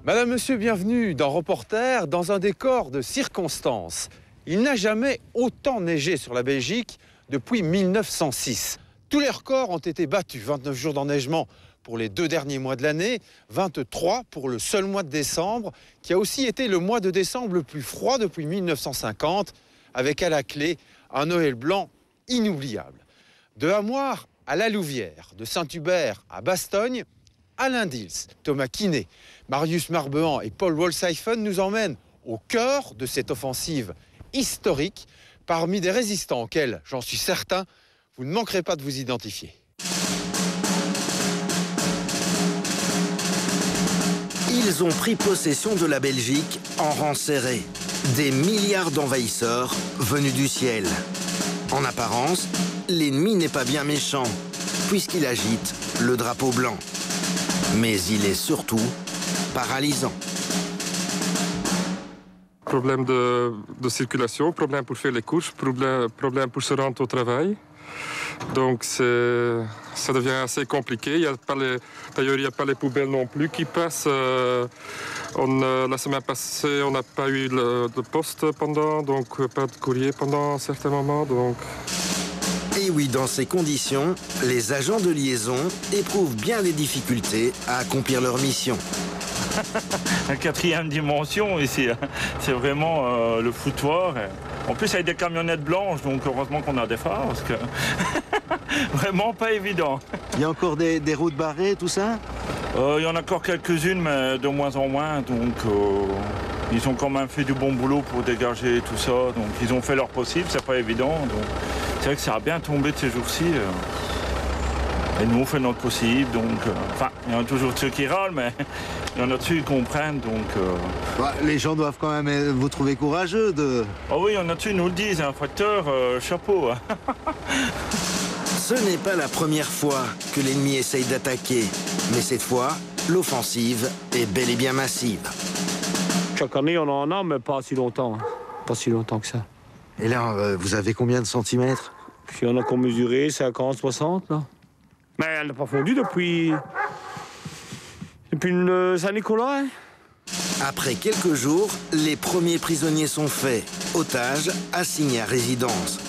Madame, monsieur, bienvenue dans Reporter, dans un décor de circonstances. Il n'a jamais autant neigé sur la Belgique depuis 1906. Tous les records ont été battus. 29 jours d'enneigement pour les 2 derniers mois de l'année, 23 pour le seul mois de décembre, qui a aussi été le mois de décembre le plus froid depuis 1950, avec à la clé un Noël blanc inoubliable. De Hamoire à La Louvière, de Saint-Hubert à Bastogne, Alain Dils, Thomas Quinet, Marius Marbehan et Paul Wolseifen nous emmènent au cœur de cette offensive historique, parmi des résistants auxquels, j'en suis certain, vous ne manquerez pas de vous identifier. Ils ont pris possession de la Belgique en rang serré. Des milliards d'envahisseurs venus du ciel. En apparence, l'ennemi n'est pas bien méchant, puisqu'il agite le drapeau blanc. Mais il est surtout paralysant. Problème de circulation, problème pour faire les courses, problème pour se rendre au travail. Donc ça devient assez compliqué. D'ailleurs, il n'y a pas les poubelles non plus qui passent. La semaine passée, on n'a pas eu de poste pendant, donc pas de courrier pendant un certain moment. Donc... Et oui, dans ces conditions, les agents de liaison éprouvent bien les difficultés à accomplir leur mission. La 4e dimension ici, c'est vraiment le foutoir. En plus, avec des camionnettes blanches, donc heureusement qu'on a des phares, parce que vraiment pas évident. Il y a encore des routes barrées, tout ça? Il y en a encore quelques-unes, mais de moins en moins, donc ils ont quand même fait du bon boulot pour dégager tout ça, donc ils ont fait leur possible, c'est pas évident. Donc c'est vrai que ça a bien tombé de ces jours-ci. Et nous, on fait notre possible, donc... Enfin, il y en a toujours ceux qui râlent, mais il y en a ceux qui comprennent, donc... Les gens doivent quand même vous trouver courageux de... Ah oui, il y en a ceux qui nous le disent, un facteur, chapeau. Ce n'est pas la première fois que l'ennemi essaye d'attaquer, mais cette fois, l'offensive est bel et bien massive. Chaque année, on en a, mais pas si longtemps. Pas si longtemps que ça. Et là, vous avez combien de centimètres? Il y en a qu'on mesuré 50, 60, là. Mais elle n'a pas fondu depuis Saint-Nicolas. Hein. Après quelques jours, les premiers prisonniers sont faits, otages, assignés à résidence.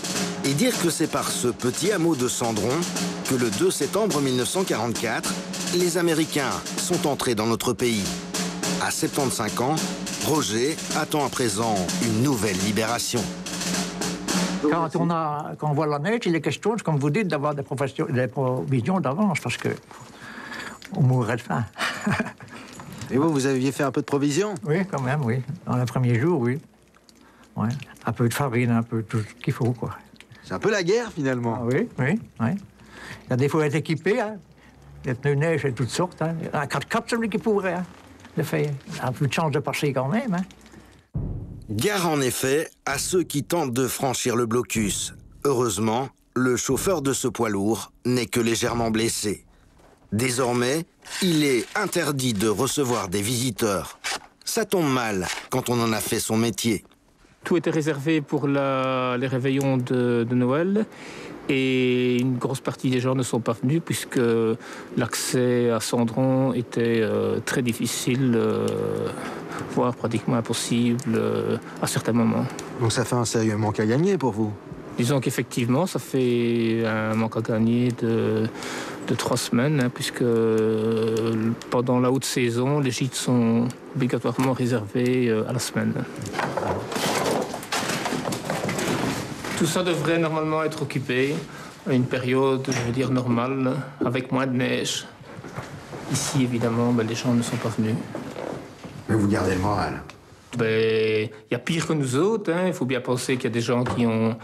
Et dire que c'est par ce petit hameau de Cendron que le 2 septembre 1944, les Américains sont entrés dans notre pays. À 75 ans, Roger attend à présent une nouvelle libération. Quand on voit la neige, il est question, comme vous dites, d'avoir des provisions d'avance, parce qu'on mourrait de faim. Et vous aviez fait un peu de provisions? Oui, quand même, oui. Dans les premiers jours, oui. Ouais. Un peu de farine, un peu tout ce qu'il faut, quoi. C'est un peu la guerre, finalement. Ah, oui, oui, oui. Il y a des fois être équipés, hein. Les pneus neige et toutes sortes. Hein. Un 4x4, celui qui pourrait, hein. Le fait. Un peu de chance de passer quand même, hein. Gare en effet à ceux qui tentent de franchir le blocus. Heureusement, le chauffeur de ce poids lourd n'est que légèrement blessé. Désormais, il est interdit de recevoir des visiteurs. Ça tombe mal quand on en a fait son métier. Tout était réservé pour les réveillons de Noël. Et une grosse partie des gens ne sont pas venus puisque l'accès à Cendron était très difficile, voire pratiquement impossible à certains moments. Donc ça fait un sérieux manque à gagner pour vous? Disons qu'effectivement, ça fait un manque à gagner de 3 semaines, hein, puisque pendant la haute saison, les gîtes sont obligatoirement réservés à la semaine. Tout ça devrait normalement être occupé à une période, je veux dire, normale, avec moins de neige. Ici, évidemment, les gens ne sont pas venus. Mais vous gardez le moral? Il y a pire que nous autres. Hein. Il faut bien penser qu'il y a des gens qui ont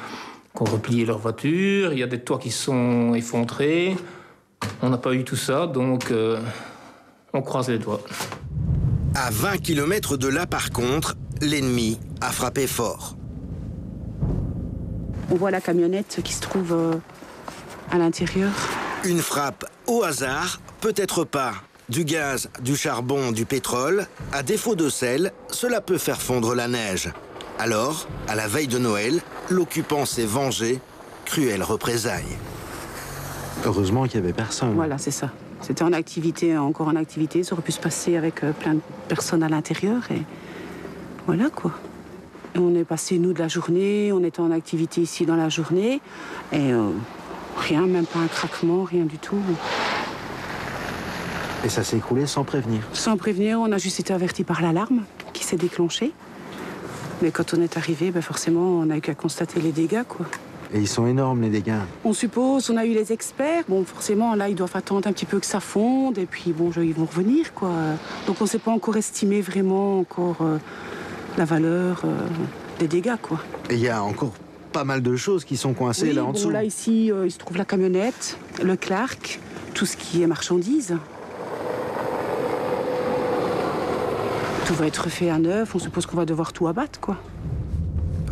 replié leur voiture, il y a des toits qui sont effondrés. On n'a pas eu tout ça, donc on croise les doigts. À 20 km de là, par contre, l'ennemi a frappé fort. On voit la camionnette qui se trouve à l'intérieur. Une frappe au hasard, peut-être pas. Du gaz, du charbon, du pétrole. À défaut de sel, cela peut faire fondre la neige. Alors, à la veille de Noël, l'occupant s'est vengé. Cruelle représailles. Heureusement qu'il n'y avait personne. Voilà, c'est ça. C'était en activité, encore en activité. Ça aurait pu se passer avec plein de personnes à l'intérieur. Et voilà, quoi. Et on est passé, nous, de la journée. On était en activité ici dans la journée. Et rien, même pas un craquement, rien du tout. Et ça s'est écroulé sans prévenir? Sans prévenir, on a juste été avertis par l'alarme qui s'est déclenchée. Mais quand on est arrivé, forcément, on n'a eu qu'à constater les dégâts, quoi. Et ils sont énormes, les dégâts. On suppose, on a eu les experts. Bon, forcément, là, ils doivent attendre un petit peu que ça fonde. Et puis, bon, ils vont revenir, quoi. Donc, on ne sait pas encore estimer vraiment encore la valeur des dégâts, quoi. Et il y a encore pas mal de choses qui sont coincées là en dessous. Là, ici, il se trouve la camionnette, le Clark, tout ce qui est marchandises. Tout va être fait à neuf. On suppose qu'on va devoir tout abattre, quoi.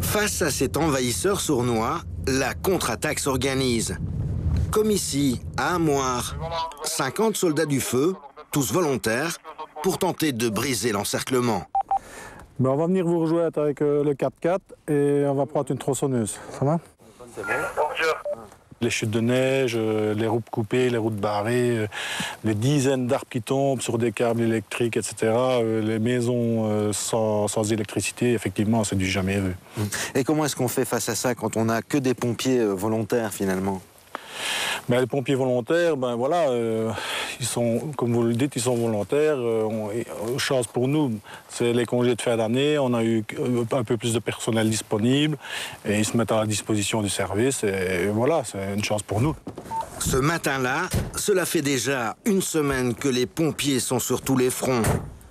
Face à cet envahisseur sournois, la contre-attaque s'organise. Comme ici, à Amoir, 50 soldats du feu, tous volontaires, pour tenter de briser l'encerclement. On va venir vous rejoindre avec le 4x4 et on va prendre une tronçonneuse. Ça va? Les chutes de neige, les routes coupées, les routes barrées, les dizaines d'arbres qui tombent sur des câbles électriques, etc. Les maisons sans électricité, effectivement, c'est du jamais vu. Et comment est-ce qu'on fait face à ça quand on n'a que des pompiers volontaires, finalement? Les pompiers volontaires, voilà, ils sont, comme vous le dites, ils sont volontaires. Chance pour nous, c'est les congés de fin d'année. On a eu un peu plus de personnel disponible et ils se mettent à la disposition du service. Et voilà, c'est une chance pour nous. Ce matin-là, cela fait déjà une semaine que les pompiers sont sur tous les fronts.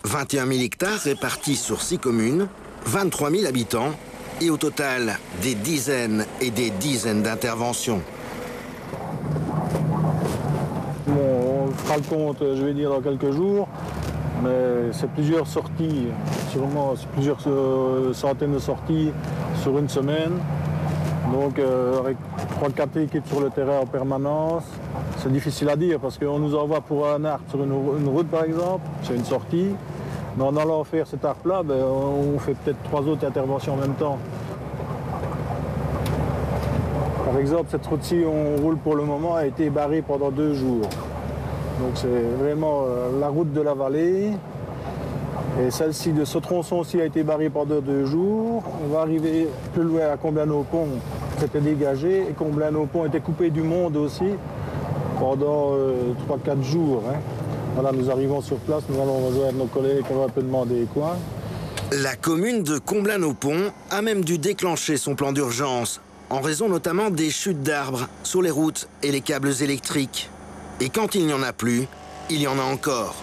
21 000 hectares répartis sur 6 communes, 23 000 habitants et au total des dizaines et des dizaines d'interventions. On fera le compte, je vais dire, dans quelques jours, mais c'est plusieurs sorties, sûrement plusieurs centaines de sorties sur une semaine. Donc avec 3-4 équipes sur le terrain en permanence, c'est difficile à dire parce qu'on nous envoie pour un arc sur une route par exemple, c'est une sortie. Mais en allant faire cet arc-là, on fait peut-être 3 autres interventions en même temps. Par exemple, cette route-ci, on roule pour le moment, a été barrée pendant 2 jours. Donc c'est vraiment la route de la vallée. Et celle-ci, de ce tronçon-ci, a été barrée pendant 2 jours. On va arriver plus loin à Comblain-au-Pont, c'était dégagé. Et Comblain-au-Pont était coupé du monde aussi pendant 3-4 jours. Voilà, nous arrivons sur place, nous allons rejoindre nos collègues, on va un peu demander quoi. La commune de Comblain-au-Pont a même dû déclencher son plan d'urgence, en raison notamment des chutes d'arbres sur les routes et les câbles électriques. Et quand il n'y en a plus, il y en a encore.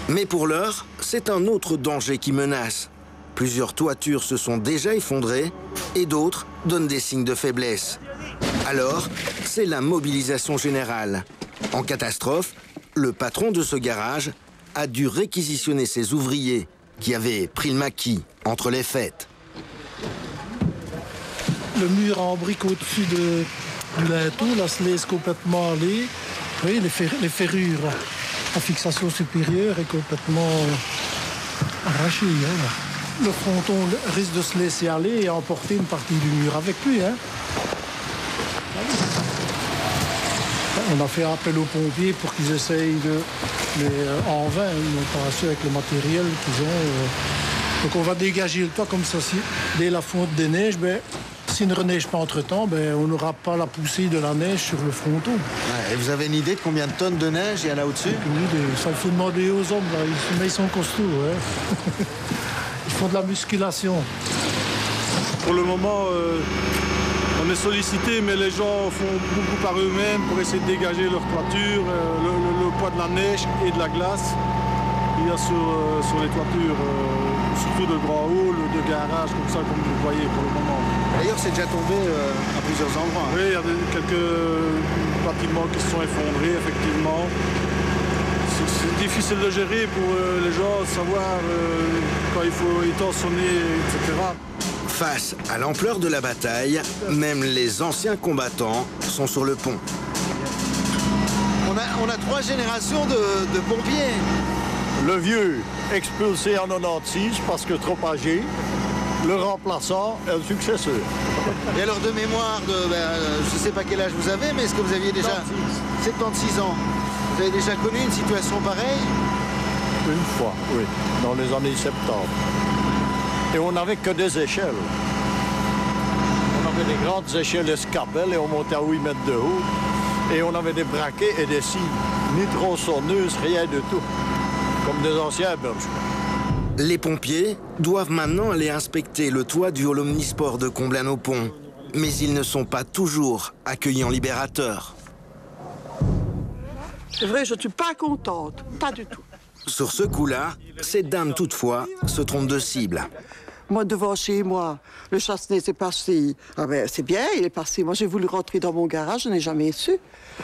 Mais pour l'heure, c'est un autre danger qui menace. Plusieurs toitures se sont déjà effondrées et d'autres donnent des signes de faiblesse. Alors, c'est la mobilisation générale. En catastrophe, le patron de ce garage a dû réquisitionner ses ouvriers qui avaient pris le maquis entre les fêtes. Le mur en brique au-dessus du linteau, là, se laisse complètement aller. Vous voyez, les ferrures, la fixation supérieure est complètement arrachée. Le fronton risque de se laisser aller et emporter une partie du mur avec lui. On a fait appel aux pompiers pour qu'ils essayent en vain, une opération avec le matériel qu'ils ont. Donc on va dégager le toit comme ça. Dès la fonte des neiges, s'il ne reneige pas entre-temps, on n'aura pas la poussée de la neige sur le fronton. Et vous avez une idée de combien de tonnes de neige il y a là au-dessus? Ça, il faut demander aux hommes, là. Mais ils sont costauds. Ils font de la musculation. Pour le moment, on est sollicité, mais les gens font beaucoup par eux-mêmes pour essayer de dégager leur toiture, le poids de la neige et de la glace qu'il y a sur les toitures, surtout de grands halls, de garages, comme ça, comme vous le voyez pour le moment. D'ailleurs, c'est déjà tombé à plusieurs endroits. Oui, il y a quelques bâtiments qui se sont effondrés, effectivement. C'est difficile de gérer pour les gens, savoir quand il faut étançonner, etc. Face à l'ampleur de la bataille, même les anciens combattants sont sur le pont. On a 3 générations de pompiers. Le vieux, expulsé en 96 parce que trop âgé. Le remplaçant est le successeur. Et alors de mémoire, je ne sais pas quel âge vous avez, mais est-ce que vous aviez déjà 76 ans? Vous avez déjà connu une situation pareille? Une fois, oui, dans les années 70. Et on n'avait que des échelles. On avait des grandes échelles escabelles et on montait à 8 mètres de haut. Et on avait des braquets et des scies, ni tronçonneuses, rien de tout. Comme des anciens Belges. Les pompiers doivent maintenant aller inspecter le toit du hall omnisport de Comblain-au-Pont. Mais ils ne sont pas toujours accueillants libérateurs. C'est vrai, je ne suis pas contente, pas du tout. Sur ce coup-là, cette dame, toutefois, se trompe de cible. Moi, devant chez moi, le chasse-neige est passé. Ah ben, c'est bien, il est passé. Moi, j'ai voulu rentrer dans mon garage, je n'ai jamais su.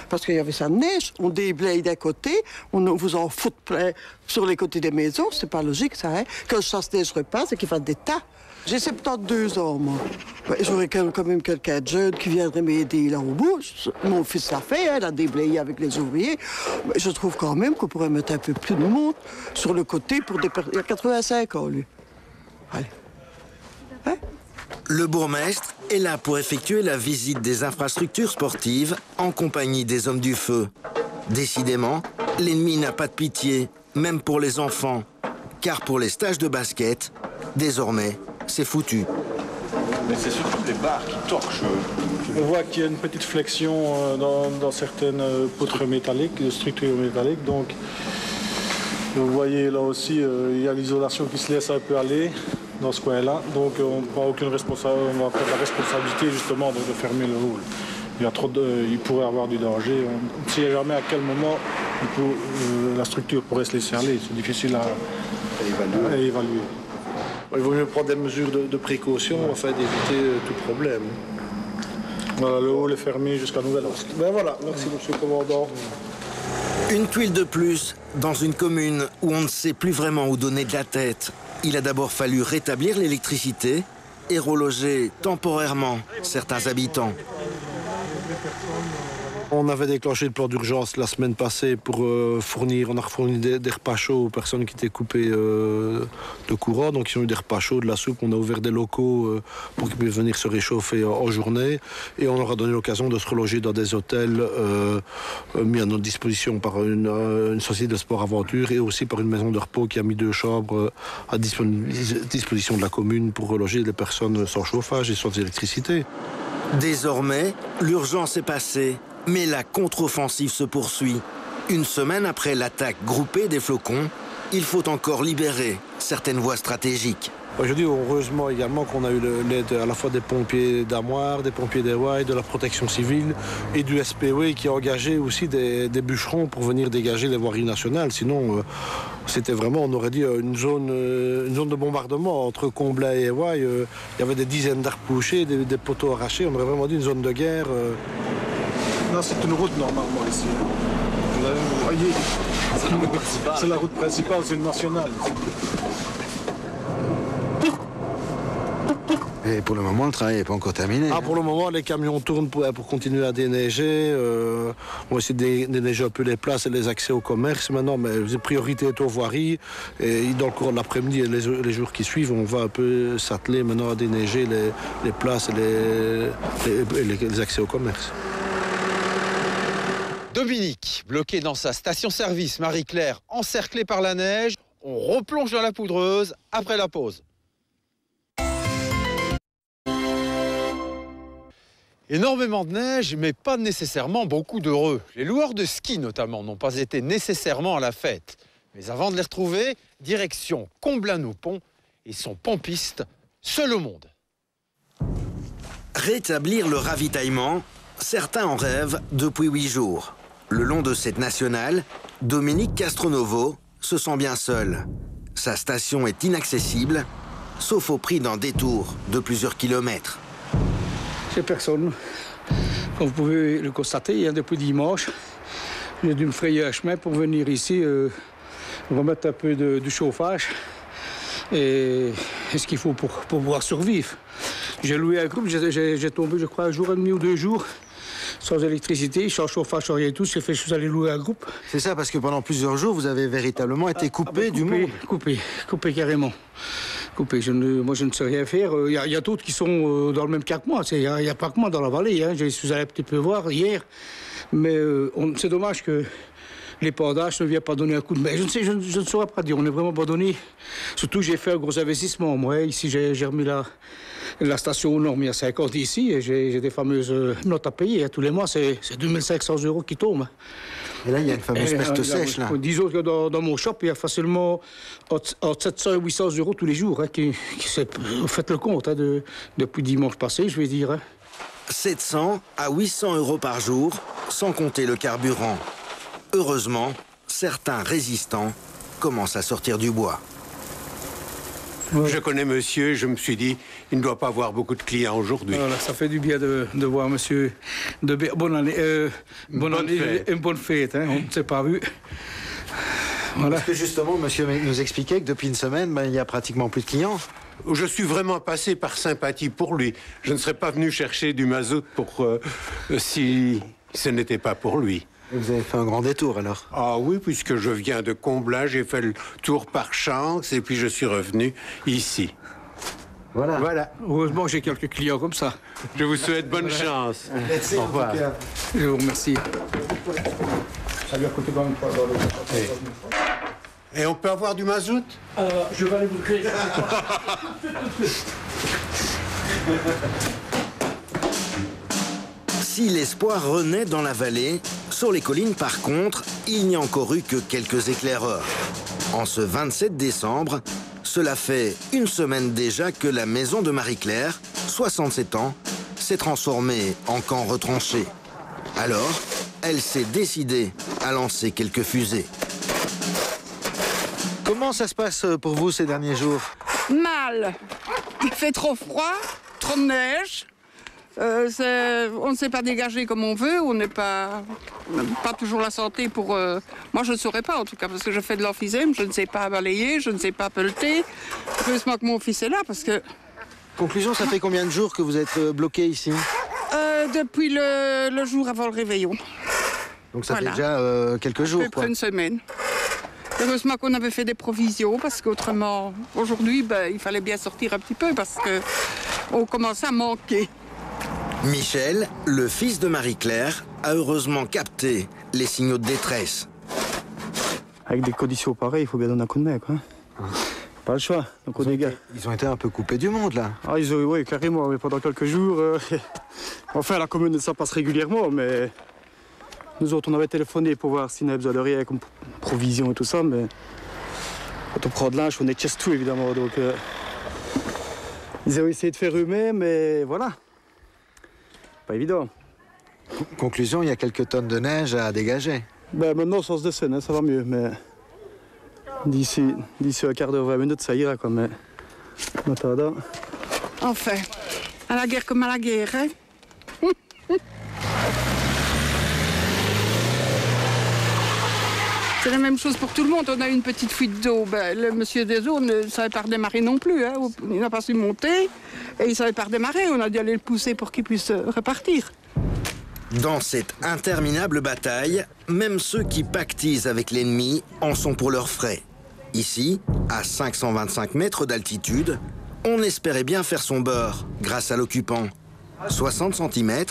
Parce qu'il y avait ça de neige. On déblaye d'un côté, on vous en fout plein sur les côtés des maisons. C'est pas logique, ça, hein. Quand le chasse-neige repasse et qu'il fasse des tas. J'ai 72 ans, moi. Ben, j'aurais quand même quelqu'un de jeune qui viendrait m'aider là au bout. Mon fils l'a fait, hein, il a déblayé avec les ouvriers. Mais je trouve quand même qu'on pourrait mettre un peu plus de monde sur le côté pour des personnes. Il a 85 ans, lui. Allez. Hein? Le bourgmestre est là pour effectuer la visite des infrastructures sportives en compagnie des hommes du feu. Décidément, l'ennemi n'a pas de pitié, même pour les enfants. Car pour les stages de basket, désormais, c'est foutu. Mais c'est surtout les barres qui torchent. On voit qu'il y a une petite flexion dans certaines poutres métalliques, structures métalliques. Donc, vous voyez là aussi, il y a l'isolation qui se laisse un peu aller dans ce coin-là. Donc, on ne prend aucune responsabilité. On va prendre la responsabilité justement de fermer le hall. Il pourrait y avoir du danger. On ne sait jamais à quel moment la structure pourrait se laisser aller. C'est difficile à évaluer. Il vaut mieux prendre des mesures de précaution afin d'éviter tout problème. Voilà, le hall est fermé jusqu'à nouvel ordre. Ben voilà, merci monsieur le commandant. Une tuile de plus dans une commune où on ne sait plus vraiment où donner de la tête. Il a d'abord fallu rétablir l'électricité et reloger temporairement certains habitants. On avait déclenché le plan d'urgence la semaine passée pour on a fourni des repas chauds aux personnes qui étaient coupées de courant. Donc ils ont eu des repas chauds, de la soupe. On a ouvert des locaux pour qu'ils puissent venir se réchauffer en journée. Et on leur a donné l'occasion de se reloger dans des hôtels mis à notre disposition par une société de sport aventure et aussi par une maison de repos qui a mis 2 chambres à disposition de la commune pour reloger les personnes sans chauffage et sans électricité. Désormais, l'urgence est passée. Mais la contre-offensive se poursuit. Une semaine après l'attaque groupée des Flocons, il faut encore libérer certaines voies stratégiques. Je dis heureusement également qu'on a eu l'aide à la fois des pompiers d'Armoire, des pompiers d'Ewaï, de la protection civile et du SPW qui a engagé aussi des bûcherons pour venir dégager les voiries nationales. Sinon, c'était vraiment, on aurait dit, une zone de bombardement entre Comblain et Ewaï. Il y avait des dizaines d'arbres bouchés, des poteaux arrachés. On aurait vraiment dit une zone de guerre. Non, c'est une route normalement ici. Vous voyez, c'est la route principale, c'est une nationale. Et pour le moment, le travail n'est pas encore terminé. Pour le moment, les camions tournent pour continuer à déneiger. On va essayer de déneiger un peu les places et les accès au commerce maintenant, mais la priorité est aux voiries. Et dans le cours de l'après-midi et les jours qui suivent, on va un peu s'atteler maintenant à déneiger les places et les accès au commerce. Dominique, bloqué dans sa station-service Marie-Claire, encerclé par la neige, on replonge dans la poudreuse après la pause. Énormément de neige, mais pas nécessairement beaucoup d'heureux. Les loueurs de ski, notamment, n'ont pas été nécessairement à la fête. Mais avant de les retrouver, direction Comblain-au-Pont et son pompiste, seul au monde. Rétablir le ravitaillement, certains en rêvent depuis 8 jours. Le long de cette nationale, Dominique Castronovo se sent bien seul. Sa station est inaccessible, sauf au prix d'un détour de plusieurs kilomètres. C'est personne. Comme vous pouvez le constater, depuis dimanche, j'ai dû me frayer un chemin pour venir ici remettre un peu de chauffage et ce qu'il faut pour pouvoir survivre. J'ai loué un groupe, j'ai tombé, je crois, un jour et demi ou 2 jours sans électricité, sans chauffage, sans rien et tout. Je suis allé louer un groupe. C'est ça, parce que pendant plusieurs jours, vous avez véritablement été coupé du monde. Coupé carrément. Écoutez, moi, je ne sais rien faire. Il y a d'autres qui sont dans le même cas que moi. Il n'y a pas que moi dans la vallée. Hein. Je suis allé un petit peu voir hier. Mais c'est dommage que l'épandage ne vient pas donner un coup de main. Je ne saurais pas dire. On n'est vraiment pas donné. Surtout, j'ai fait un gros investissement. Moi, ici, j'ai remis la station aux normes il y a 5 ans d'ici. Et j'ai des fameuses notes à payer. Tous les mois, c'est 2500 € qui tombent. Et là, il y a une fameuse perte sèche, là. Disons que dans mon shop, il y a facilement entre 700 et 800 € tous les jours. Hein, faites le compte hein, depuis dimanche passé, je vais dire. Hein. 700 à 800 € par jour, sans compter le carburant. Heureusement, certains résistants commencent à sortir du bois. Je connais monsieur, je me suis dit, il ne doit pas avoir beaucoup de clients aujourd'hui. Voilà, ça fait du bien de voir monsieur. Bonne année, une bonne fête, hein, on ne s'est pas vu. Voilà. Parce que justement, monsieur nous expliquait que depuis une semaine, il n'y a pratiquement plus de clients. Je suis vraiment passé par sympathie pour lui. Je ne serais pas venu chercher du mazout si ce n'était pas pour lui. Et vous avez fait un grand détour alors? Ah oui, puisque je viens de Comblain, j'ai fait le tour par Chanx et puis je suis revenu ici. Voilà. Heureusement que j'ai quelques clients comme ça. Je vous souhaite bonne chance. Merci, au revoir. Je vous remercie. Ça lui a coûté quand même pas. Et on peut avoir du mazout? Je vais aller vous le créer. Si l'espoir renaît dans la vallée, sur les collines par contre, il n'y a encore eu que quelques éclaireurs. En ce 27 décembre, cela fait une semaine déjà que la maison de Marie-Claire, 67 ans, s'est transformée en camp retranché. Alors, elle s'est décidée à lancer quelques fusées. Comment ça se passe pour vous ces derniers jours? Mal. Il fait trop froid, trop de neige. On ne sait pas dégager comme on veut, on n'est pas toujours la santé pour... Moi, je ne saurais pas, en tout cas, parce que je fais de l'emphysème, je ne sais pas balayer, je ne sais pas pelleter. Heureusement que mon fils est là, parce que... Conclusion, ça fait combien de jours que vous êtes bloqué ici? Depuis le jour avant le réveillon. Donc ça fait déjà quelques jours, à peu près une semaine. Heureusement qu'on avait fait des provisions, parce qu'autrement, aujourd'hui, il fallait bien sortir un petit peu, parce qu'on commençait à manquer. Michel, le fils de Marie-Claire, a heureusement capté les signaux de détresse. Avec des conditions pareilles, il faut bien donner un coup de main, quoi. Pas le choix. Donc ils ont été un peu coupés du monde, là. Ah, oui, carrément, mais pendant quelques jours... Enfin, la commune, ça passe régulièrement, mais... Nous autres, on avait téléphoné pour voir s'il y avait besoin de rien, comme provision et tout ça, mais... Quand on prend de l'âge, on est chest tout, évidemment, donc... Ils ont essayé de faire eux-mêmes, mais voilà. Pas évident. Conclusion, il y a quelques tonnes de neige à dégager. Maintenant, au sens de scène, hein, ça va mieux, mais... D'ici un quart d'heure, 20 minutes, ça ira, quoi, mais... En attendant... Enfin, à la guerre comme à la guerre, hein. C'est la même chose pour tout le monde. On a eu une petite fuite d'eau. Le monsieur des eaux ne savait pas redémarrer non plus. Hein. Il n'a pas su monter et il ne savait pas redémarrer. On a dû aller le pousser pour qu'il puisse repartir. Dans cette interminable bataille, même ceux qui pactisent avec l'ennemi en sont pour leurs frais. Ici, à 525 mètres d'altitude, on espérait bien faire son beurre grâce à l'occupant. 60 cm,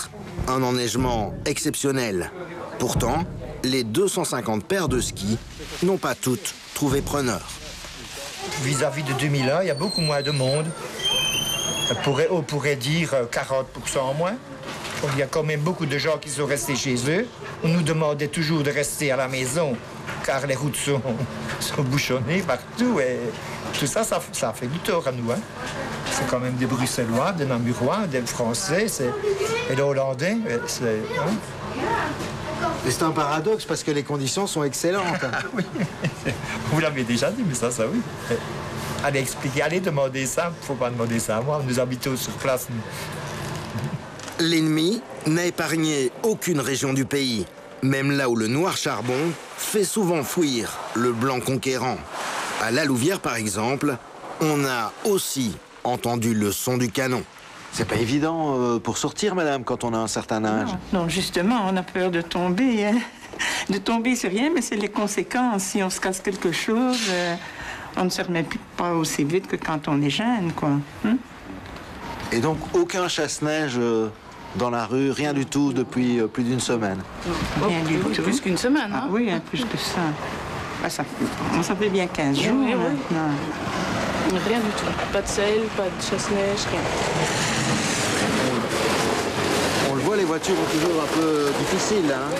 un enneigement exceptionnel. Pourtant, les 250 paires de skis n'ont pas toutes trouvé preneur. Vis-à-vis de 2001, il y a beaucoup moins de monde. On pourrait dire 40% en moins. Il y a quand même beaucoup de gens qui sont restés chez eux. On nous demandait toujours de rester à la maison, car les routes sont bouchonnées partout. Et tout ça, ça fait du tort à nous. Hein. C'est quand même des Bruxellois, des Namurois, des Français et des Hollandais. Et c'est un paradoxe parce que les conditions sont excellentes. Oui, vous l'avez déjà dit, mais ça oui. Allez expliquer, allez demander ça. Il ne faut pas demander ça à moi, nous habitons sur place. L'ennemi n'a épargné aucune région du pays, même là où le noir charbon fait souvent fuir le blanc conquérant. À La Louvière, par exemple, on a aussi entendu le son du canon. C'est pas évident pour sortir, madame, quand on a un certain âge. Non, justement, on a peur de tomber. Hein. De tomber, c'est rien, mais c'est les conséquences. Si on se casse quelque chose, On ne se remet pas aussi vite que quand on est jeune, quoi. Et donc, aucun chasse-neige dans la rue, rien du tout depuis plus d'une semaine? Rien du tout. Plus qu'une semaine, hein? Ah, oui, plus que ça. Ah, ça fait bien 15 jours maintenant. Rien du tout. Pas de sel, pas de chasse-neige, rien. On le voit, les voitures ont toujours un peu difficile, hein?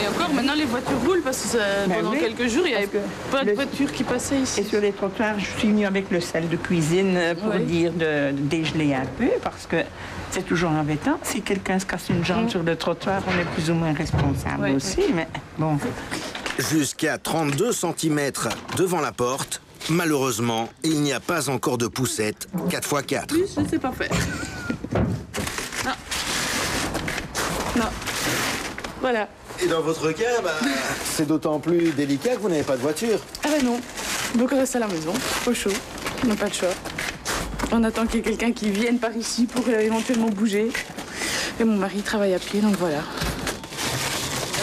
Et encore, maintenant, les voitures roulent parce que pendant quelques jours, il n'y avait pas de voitures qui passaient ici. Et sur les trottoirs, je suis venue avec le sel de cuisine pour dire de dégeler un peu parce que c'est toujours embêtant. Si quelqu'un se casse une jambe sur le trottoir, on est plus ou moins responsable aussi, mais bon. Jusqu'à 32 cm devant la porte, malheureusement, il n'y a pas encore de poussette 4x4. Plus, je ne sais pas faire. Non. Non. Voilà. Et dans votre cas, c'est d'autant plus délicat que vous n'avez pas de voiture. Ah ben non. Donc on reste à la maison, au chaud. On n'a pas de choix. On attend qu'il y ait quelqu'un qui vienne par ici pour éventuellement bouger. Et mon mari travaille à pied, donc voilà.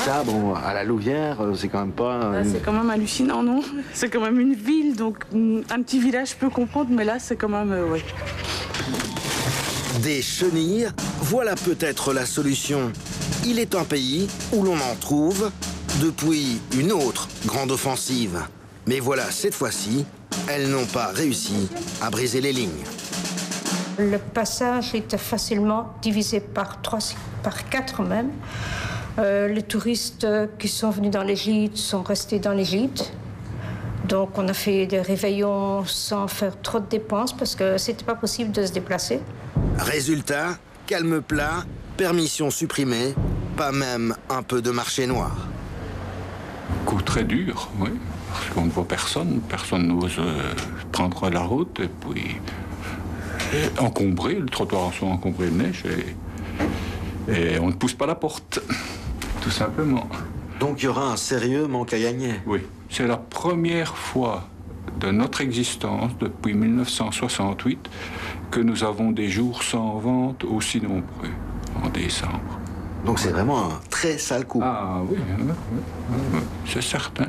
Ça, bon, à la Louvière, c'est quand même pas... C'est quand même hallucinant, non? C'est quand même une ville, donc un petit village, je peux comprendre, mais là, c'est quand même... ouais. Des chenilles, voilà peut-être la solution. Il est un pays où l'on en trouve depuis une autre grande offensive. Mais voilà, cette fois-ci, elles n'ont pas réussi à briser les lignes. Le passage était facilement divisé par 3, par 4 même. Les touristes qui sont venus dans les gîtes sont restés dans les gîtes. Donc on a fait des réveillons sans faire trop de dépenses parce que c'était pas possible de se déplacer. Résultat, calme plat, permission supprimée, pas même un peu de marché noir. Coup très dur, oui, parce qu'on ne voit personne, personne n'ose prendre la route et puis encombré, les trottoirs sont encombrés de neige et on ne pousse pas la porte, tout simplement. Donc il y aura un sérieux manque à gagner. Oui, c'est la première fois de notre existence depuis 1968 que nous avons des jours sans vente aussi nombreux en décembre. Donc c'est vraiment un très sale coup. Ah oui, c'est certain.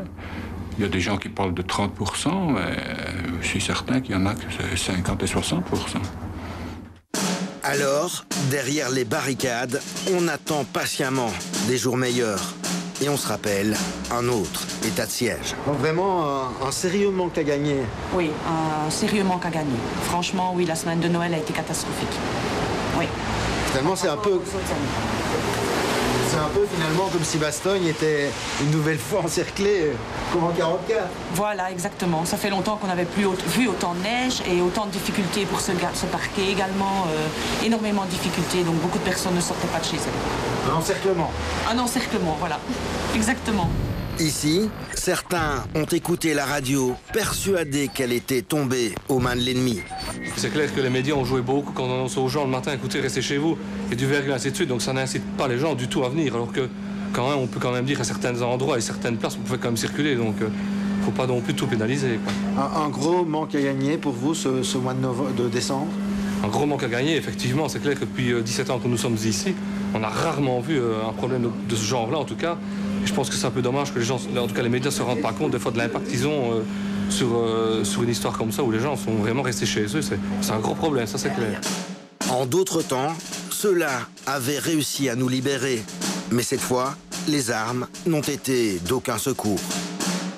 Il y a des gens qui parlent de 30%, mais je suis certain qu'il y en a que c'est 50 et 60%. Alors, derrière les barricades, on attend patiemment des jours meilleurs. Et on se rappelle un autre état de siège. Donc vraiment un sérieux manque à gagner. Oui, un sérieux manque à gagner. Franchement, oui, la semaine de Noël a été catastrophique. Oui. Finalement, c'est un peu finalement comme si Bastogne était une nouvelle fois encerclée comme en 44. Voilà, exactement. Ça fait longtemps qu'on n'avait plus vu autant de neige et autant de difficultés pour se parquer également. Énormément de difficultés, donc beaucoup de personnes ne sortaient pas de chez elles. Un encerclement. Un encerclement, voilà. Exactement. Ici, certains ont écouté la radio, persuadés qu'elle était tombée aux mains de l'ennemi. C'est clair que les médias ont joué beaucoup quand on annonce aux gens le matin, écoutez, restez chez vous, et du verglas, ainsi de suite. Donc ça n'incite pas les gens du tout à venir, alors que quand même, on peut quand même dire à certains endroits et certaines places, on pouvait quand même circuler. Donc il ne faut pas non plus tout pénaliser, quoi. Un gros manque à gagner pour vous ce mois de décembre? Un gros manque à gagner, effectivement. C'est clair que depuis 17 ans que nous sommes ici, on a rarement vu un problème de ce genre-là, en tout cas. Et je pense que c'est un peu dommage que les gens, en tout cas les médias, ne se rendent pas compte des fois de l'impact qu'ils ont sur une histoire comme ça, où les gens sont vraiment restés chez eux. C'est un gros problème, ça c'est clair. En d'autres temps, ceux-là avaient réussi à nous libérer. Mais cette fois, les armes n'ont été d'aucun secours.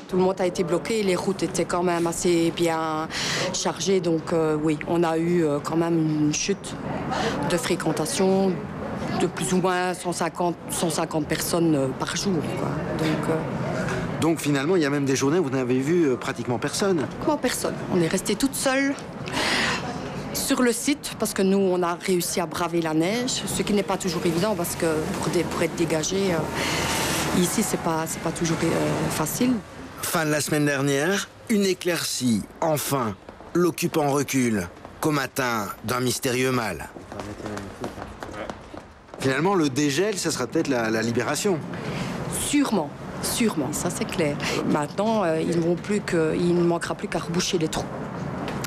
Tout le monde a été bloqué, les routes étaient quand même assez bien chargées, donc oui, on a eu quand même une chute de fréquentation de plus ou moins 150 personnes par jour, quoi. Donc finalement, il y a même des journées où vous n'avez vu pratiquement personne. Pratiquement personne. On est resté toute seule sur le site parce que nous, on a réussi à braver la neige, ce qui n'est pas toujours évident parce que pour être dégagé, ici, c'est pas toujours facile. Fin de la semaine dernière, une éclaircie, enfin. L'occupant recule, comme atteint d'un mystérieux mal. Finalement, le dégel, ça sera peut-être la libération. Sûrement, ça c'est clair. Maintenant, il ne manquera plus qu'à reboucher les trous.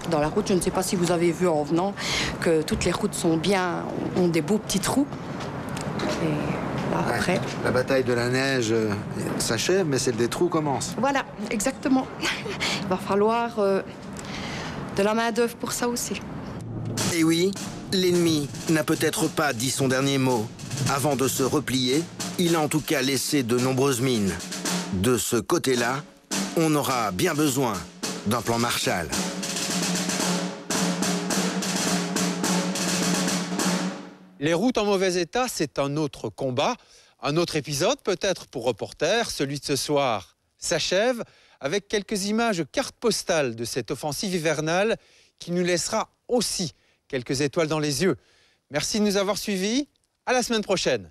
Dans la route, je ne sais pas si vous avez vu en venant que toutes les routes ont des beaux petits trous. Et voilà, Ouais. après. La bataille de la neige s'achève, mais celle des trous commence. Voilà, exactement. Il va falloir de la main-d'œuvre pour ça aussi. Et oui, l'ennemi n'a peut-être pas dit son dernier mot. Avant de se replier, il a en tout cas laissé de nombreuses mines. De ce côté-là, on aura bien besoin d'un plan Marshall. Les routes en mauvais état, c'est un autre combat, un autre épisode peut-être pour Reporter. Celui de ce soir s'achève avec quelques images cartes postales de cette offensive hivernale qui nous laissera aussi quelques étoiles dans les yeux. Merci de nous avoir suivis. À la semaine prochaine.